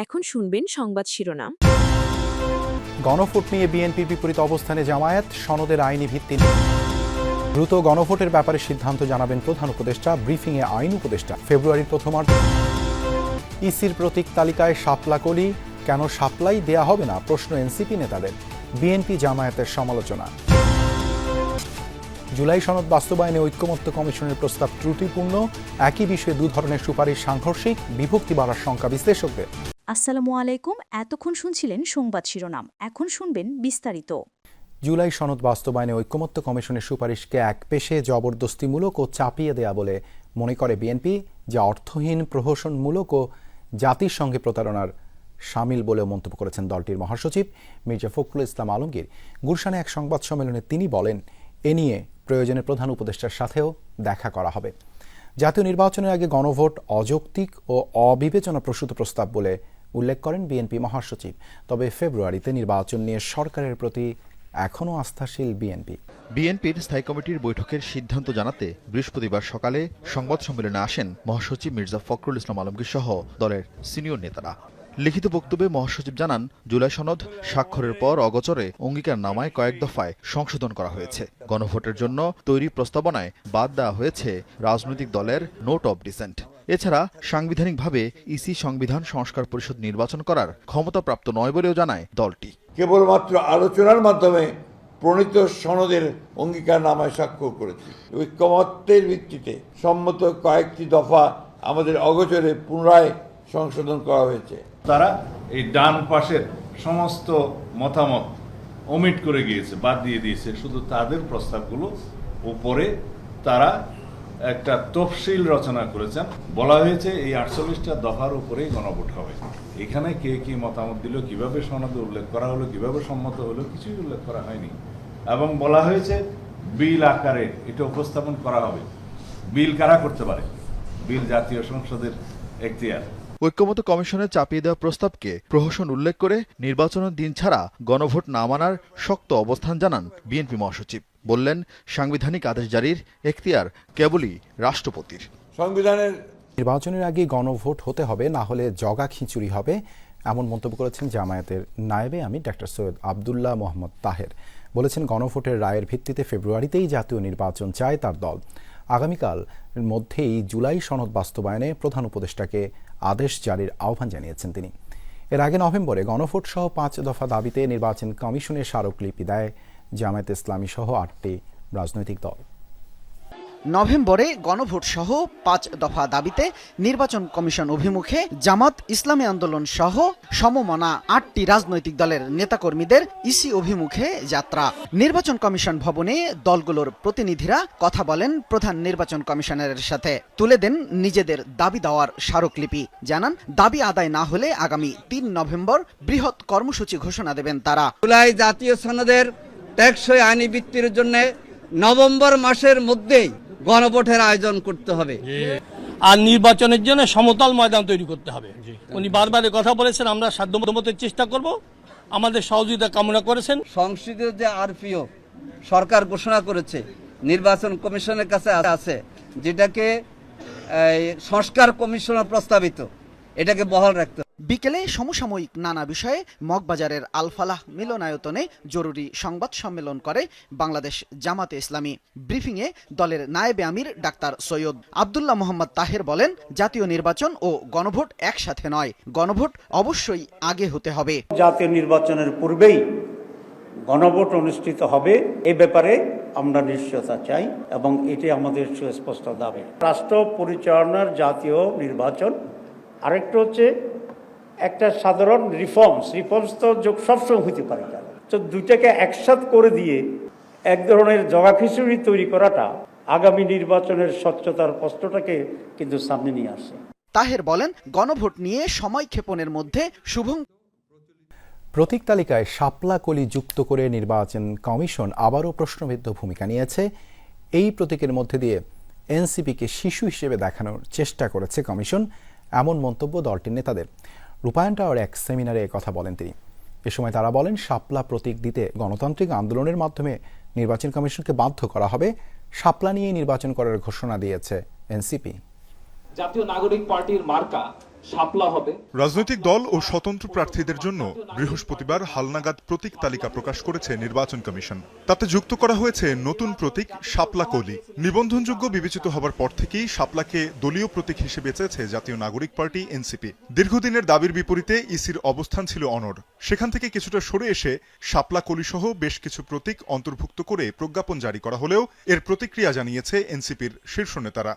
এখন শুনবেন সংবাদ শিরোনাম। গণভোট নিয়ে বিএনপির বিপরীত অবস্থানে জামায়াত, সনদের আইনি ভিত্তি নেই। দ্রুত গণভোটের ব্যাপারে সিদ্ধান্ত জানাবেন প্রধান উপদেষ্টা, ব্রিফিংয়ে আইন উপদেষ্টা। ফেব্রুয়ারির প্রথমার্ধ ইসির প্রতীক তালিকায় শাপলা কলি, কেন শাপলাই দেয়া হবে না প্রশ্ন এনসিপি নেতাদের। বিএনপি জামায়াতের সমালোচনা। জুলাই সনদ বাস্তবায়নে ঐক্যমত্য কমিশনের প্রস্তাব ত্রুটিপূর্ণ, একই বিষয়ে দু ধরনের সুপারিশ সাংঘর্ষিক, বিভক্তি বাড়ার শঙ্কা বিশ্লেষকদের। আসসালামু আলাইকুম। এতক্ষণ শুনছিলেন সংবাদ শিরোনাম, এখন শুনবেন বিস্তারিত। জুলাই সনদ বাস্তবায়নে ঐক্যমত্য কমিশনের সুপারিশকে একপেশে জবরদস্তিমূলক ও চাপিয়ে দেয়া বলে মনে করে বিএনপি, যা অর্থহীন, প্রহসনমূলক ও জাতির সঙ্গে প্রতারণার শামিল বলেও মন্তব্য করেছেন দলটির মহাসচিব মির্জা ফখরুল ইসলাম আলমগীর। গুলশানে এক সংবাদ সম্মেলনে তিনি বলেন, এ নিয়ে প্রয়োজনে প্রধান উপদেষ্টার সাথেও দেখা করা হবে। জাতীয় নির্বাচনের আগে গণভোট অযৌক্তিক ও অবিবেচনাপ্রসূত প্রস্তাব বলে উল্লেখ করেন বিএনপি মহাসচিব। তবে ফেব্রুয়ারিতে নির্বাচন নিয়ে সরকারের প্রতি এখনও আস্থাশীল বিএনপির স্থায়ী কমিটির বৈঠকের সিদ্ধান্ত জানাতে বৃহস্পতিবার সকালে সংবাদ সম্মেলনে আসেন মহাসচিব মির্জা ফখরুল ইসলাম আলমগীর সহ দলের সিনিয়র নেতারা। লিখিত বক্তব্যে মহাসচিব জানান, জুলাই সনদ স্বাক্ষরের পর অগোচরে অঙ্গীকারনামায় কয়েক দফায় সংশোধন করা হয়েছে। গণভোটের জন্য তৈরি প্রস্তাবনায় বাদ দেওয়া হয়েছে রাজনৈতিক দলের নোট অব ডিসেন্ট। এছাড়া সাংবিধানিকভাবে ইসি সংবিধান সংস্কার পরিষদ নির্বাচন করার ক্ষমতাপ্রাপ্ত নয় বলেও জানায় দলটি। কেবলমাত্র আলোচনার মাধ্যমে প্রণীত সনদের অঙ্গীকারনামায় স্বাক্ষর করেছে। ঐক্যমত্যের ভিত্তিতে সম্মত কয়েকটি দফা আমাদের অগোচরে পুনরায় সংশোধন করা হয়েছে। তারা এই ডান পাশের সমস্ত মতামত ওমিট করে গিয়েছে, বাদ দিয়ে দিয়েছে। শুধু তাদের প্রস্তাবগুলো উপরে তারা একটা তফসিল রচনা করেছেন। বলা হয়েছে এই 48টা দফার উপরেই গণভোট হবে। এখানে কে কি মতামত দিল, কিভাবে সনদে উল্লেখ করা হলো, কিভাবে সম্মত হলো, কিছুই উল্লেখ করা হয়নি। এবং বলা হয়েছে বিল আকারে এটা উপস্থাপন করা হবে। বিল কারা করতে পারে? বিল জাতীয় সংসদের এখতিয়ার। ঐক্যমত্য কমিশনের চাপিয়ে দেওয়া প্রস্তাবকে প্রহসন উল্লেখ করে নির্বাচনের দিন ছাড়া গণভোট না মানার শক্ত অবস্থান জানান বিএনপি মহাসচিব। বললেন, সাংবিধানিক আদেশ জারির এখতিয়ার কেবলই রাষ্ট্রপতির। সংবিধানের নির্বাচনের আগে গণভোট হতে হবে, না হলে জগা খিচুড়ি হবে, এমন মন্তব্য করেছেন জামায়াতের নায়েবে আমির ডাক্তার সৈয়দ আবদুল্লাহ মোহাম্মদ তাহের। বলেছেন, গণভোটের রায়ের ভিত্তিতে ফেব্রুয়ারিতেই জাতীয় নির্বাচন চায় তার দল। আগামীকাল মধ্যেই জুলাই সনদ বাস্তবায়নে প্রধান উপদেষ্টাকে আদেশ জারির আহ্বান জানিয়েছেন তিনি। এর আগে নভেম্বরে গণভোট সহ 5 দফা দাবিতে নির্বাচন কমিশনের স্মারকলিপি দেয় জামায়াতে ইসলামী সহ 8টি রাজনৈতিক দল। নভেম্বরে গণভোট সহ 5 দফা দাবিতে নির্বাচন কমিশন অভিমুখে জামাত, ইসলামী আন্দোলন সহ সমমনা 8টি রাজনৈতিক দলের নেতাকর্মীদের ইসি অভিমুখে যাত্রা। নির্বাচন কমিশন ভবনে দলগুলোর প্রতিনিধিরা কথা বলেন প্রধান নির্বাচন কমিশনারের সাথে, তুলে দেন নিজেদের দাবি দেওয়ার স্মারকলিপি। জানান, দাবি আদায় না হলে আগামী 3 নভেম্বর বৃহৎ কর্মসূচি ঘোষণা দেবেন তারা। জুলাই জাতীয় সনদের টেকসই আইনি ভিত্তির জন্য নভেম্বর মাসের মধ্যেই গণভোটের আয়োজন করতে হবে। আর নির্বাচনের জন্য সমতল ময়দান তৈরি করতে হবে। উনি বারবার কথা বলেছেন, আমরা সাধ্যমতো চেষ্টা করব, আমাদের সহযোগিতা কামনা করেছেন। সংসদীয় যে আরপিও সরকার ঘোষণা করেছে, নির্বাচন কমিশনের কাছে আছে, যেটাকে সংস্কার কমিশনের প্রস্তাবিত, এটাকে বহাল রাখতে। বিকেলে সমসাময়িক নানা বিষয়ে মগবাজারের আল-ফালাহ মিলনায়তনে জরুরি সংবাদ সম্মেলন করে বাংলাদেশ জামাতে ইসলামী। ব্রিফিংয়ে দলের নায়েবে আমির ডাক্তার সৈয়দ আবদুল্লাহ মোহাম্মদ তাহের বলেন, জাতীয় নির্বাচন ও গণভোট একসাথে নয়, গণভোট অবশ্যই আগে হতে হবে। জাতীয় নির্বাচনের পূর্বেই গণভোট অনুষ্ঠিত হবে, এ ব্যাপারে আমরা নিশ্চয়তা চাই এবং এটি আমাদের সুস্পষ্ট দাবি। রাষ্ট্র পরিচালনার জাতীয় নির্বাচন, আরেকটা হচ্ছে একটা সাধারণ রিফর্মস তো সবসময় হইতে পারে না। তো দুইটাকে একসাথ করে দিয়ে এক ধরনের জগাখিচুড়ি তৈরি করাটা আগামী নির্বাচনের স্বচ্ছতার প্রশ্নটাকে কিন্তু সামনে নিয়ে আসে। তাহের বলেন, গণভোট নিয়ে সময় ক্ষেপণের মধ্যে শুভং প্রতীক তালিকায় শাপলা কলি যুক্ত করে নির্বাচন কমিশন আবারও প্রশ্নবিদ্ধ ভূমিকা নিয়েছে। এই প্রতীকের মধ্যে দিয়ে এনসিপিকে শিশু হিসেবে দেখানোর চেষ্টা করেছে কমিশন, এমন মন্তব্য দলটির নেতাদের। রূপায়ণ টাওয়ার এক সেমিনারে কথা বলেন তিনি। এ সময় তারা বলেন, শাপলা প্রতীক দিতে গণতান্ত্রিক আন্দোলনের মাধ্যমে নির্বাচন কমিশনকে বাধ্য করা হবে। শাপলা নিয়ে নির্বাচন করার ঘোষণা দিয়েছে এনসিপি। জাতীয় নাগরিক পার্টির মার্কা শাপলা হবে। রাজনৈতিক দল ও স্বতন্ত্র প্রার্থীদের জন্য বৃহস্পতিবার হালনাগাদ প্রতীক তালিকা প্রকাশ করেছে নির্বাচন কমিশন। তাতে যুক্ত করা হয়েছে নতুন প্রতীক শাপলা কলি। নিবন্ধনযোগ্য বিবেচিত হবার পর থেকেই শাপলাকে দলীয় প্রতীক হিসেবে চেয়েছে জাতীয় নাগরিক পার্টি এনসিপি। দীর্ঘদিনের দাবির বিপরীতে ইসির অবস্থান ছিল অনড়। সেখান থেকে কিছুটা সরে এসে শাপলা কলি সহ বেশ কিছু প্রতীক অন্তর্ভুক্ত করে প্রজ্ঞাপন জারি করা হলেও এর প্রতিক্রিয়া জানিয়েছে এনসিপির শীর্ষ নেতারা।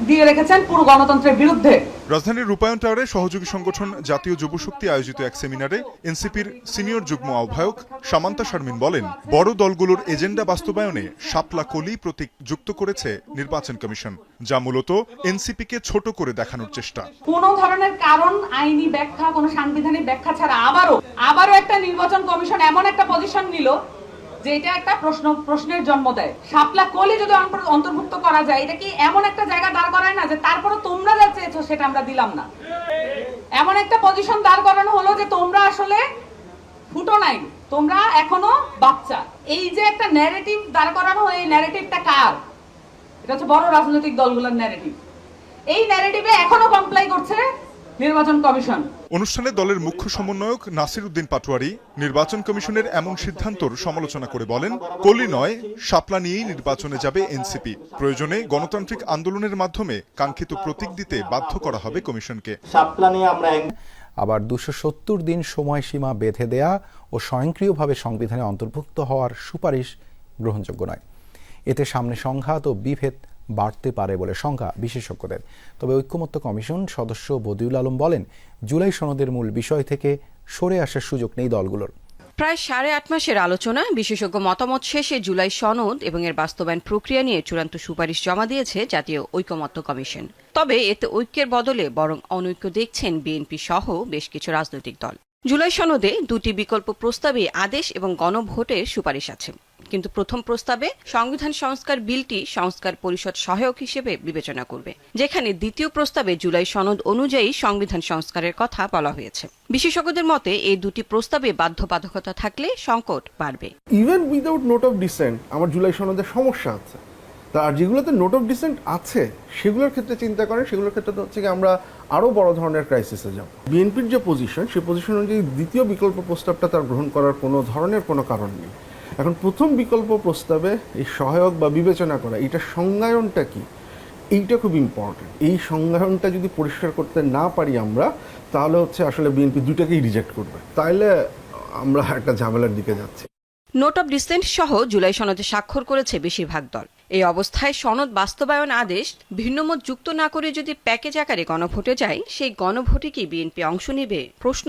দিয়ে রেখেছেন পুরো গণতন্ত্রের বিরুদ্ধে। রাজধানীর রূপায়ণ টাওয়ারে সহযোগী সংগঠন জাতীয় যুবশক্তি আয়োজিত এক সেমিনারে এনসিপির সিনিয়র যুগ্ম আহ্বায়ক সামান্তা শারমিন বলেন, বড় দলগুলোর এজেন্ডা বাস্তবায়নে শাপলা কলি প্রতীক যুক্ত করেছে নির্বাচন কমিশন, যা মূলত এনসিপিকে ছোট করে দেখানোর চেষ্টা। কোন ধরনের কারণ, আইনি ব্যাখ্যা, কোন সাংবিধানিক ব্যাখ্যা ছাড়া আবারও একটা নির্বাচন কমিশন এমন একটা পজিশন নিল যে এটা একটা প্রশ্নের জন্ম দেয়। শাপলা কলি যদি অন্তর্ভুক্ত করা যায়, এটা কি এমন একটা জায়গা দাঁড় করায় না যে তারপরে তোমরা যা চেয়েছো সেটা আমরা দিলাম না? এমন একটা পজিশন দাঁড় করানো হলো যে তোমরা আসলে ফুটো নাই, তোমরা এখনো বাচ্চা। এই যে একটা ন্যারেটিভ দাঁড় করানো হয়, এই ন্যারেটিভটা কার? এটা হচ্ছে বড় রাজনৈতিক দলগুলোর ন্যারেটিভ। এই ন্যারেটিভে এখনো কমপ্লাই করছে নির্বাচন কমিশন। অনুষ্ঠানে দলের মুখ্য সমন্বয়ক নাসির উদ্দিন পাটোয়ারি নির্বাচন কমিশনের এমন সিদ্ধান্তর সমালোচনা করে বলেন, কলি নয়, শাপলা নিয়েই নির্বাচনে যাবে এনসিপি। প্রয়োজনে গণতান্ত্রিক আন্দোলনের মাধ্যমে কাঙ্ক্ষিত প্রতীক দিতে বাধ্য করা হবে কমিশনকে। শাপলা নিয়ে আমরা আবার 270 দিন সময়সীমা বেঁধে দেয়া ও স্বয়ংক্রিয়ভাবে সংবিধানে অন্তর্ভুক্ত হওয়ার সুপারিশ গ্রহণযোগ্য নয়। এতে সামনে সংঘাত ও বিভেদ বাড়তে পারে বলে শঙ্কা বিশেষজ্ঞদের। তবে ঐক্যমত্য কমিশন সদস্য বদিউল আলম বলেন, জুলাই সনদের মূল বিষয় থেকে সরে আসার সুযোগ নেই দলগুলোর। প্রায় 8.5 মাসের আলোচনা, বিশেষজ্ঞ মতামত শেষে জুলাই সনদ এবং এর বাস্তবায়ন প্রক্রিয়া নিয়ে চূড়ান্ত সুপারিশ জমা দিয়েছে জাতীয় ঐকমত্য কমিশন। তবে এতে ঐক্যের বদলে বরং অনৈক্য দেখছেন বিএনপি সহ বেশ কিছু রাজনৈতিক দল। জুলাই সনদে 2টি বিকল্প প্রস্তাবে আদেশ এবং গণভোটের সুপারিশ আছে, কিন্তু প্রথম প্রস্তাবে সংবিধান সংস্কার বিলটি সংস্কার পরিষদ সহায়ক হিসেবে বিবেচনা করবে, যেখানে দ্বিতীয় প্রস্তাবে জুলাই সনদ অনুযায়ী সংবিধান সংস্কারের কথা বলা হয়েছে। বিশেষজ্ঞদের মতে এই 2টি প্রস্তাবে বাধ্যবাধকতা থাকলে সংকট বাড়বে। Even without note of dissent আমার জুলাই সনদের সমস্যা আছে। আর যেগুলোতে নোট অফ ডিসেন্ট আছে সেগুলোর ক্ষেত্রে চিন্তা করেন, সেগুলোর ক্ষেত্রে তো হচ্ছে আমরা আরও বড় ধরনের ক্রাইসিসে যাব। বিএনপির যে পজিশন, সেই পজিশন অনুযায়ী দ্বিতীয় বিকল্প প্রস্তাবটা তার গ্রহণ করার কোনো ধরনের কোনো কারণ নেই। এখন প্রথম বিকল্প প্রস্তাবে এই সহায়ক বা বিবেচনা করা, এটা সংজ্ঞায়নটা কি, এইটা খুব ইম্পর্টেন্ট। এই সংজ্ঞায়নটা যদি পরিষ্কার করতে না পারি আমরা, তাহলে হচ্ছে আসলে বিএনপি দুটাকেই রিজেক্ট করবে, তাইলে আমরা একটা ঝামেলার দিকে যাচ্ছি। নোট অব ডিসেন্ট সহ জুলাই সনদে স্বাক্ষর করেছে বেশিরভাগ দল। এই অবস্থায় সনদ বাস্তবায়ন আদেশ ভিন্নমত যুক্ত না করে যদি প্যাকেজ আকারে গণভোটে যায়, সেই গণভোটে কি বিএনপি অংশ নেবে প্রশ্ন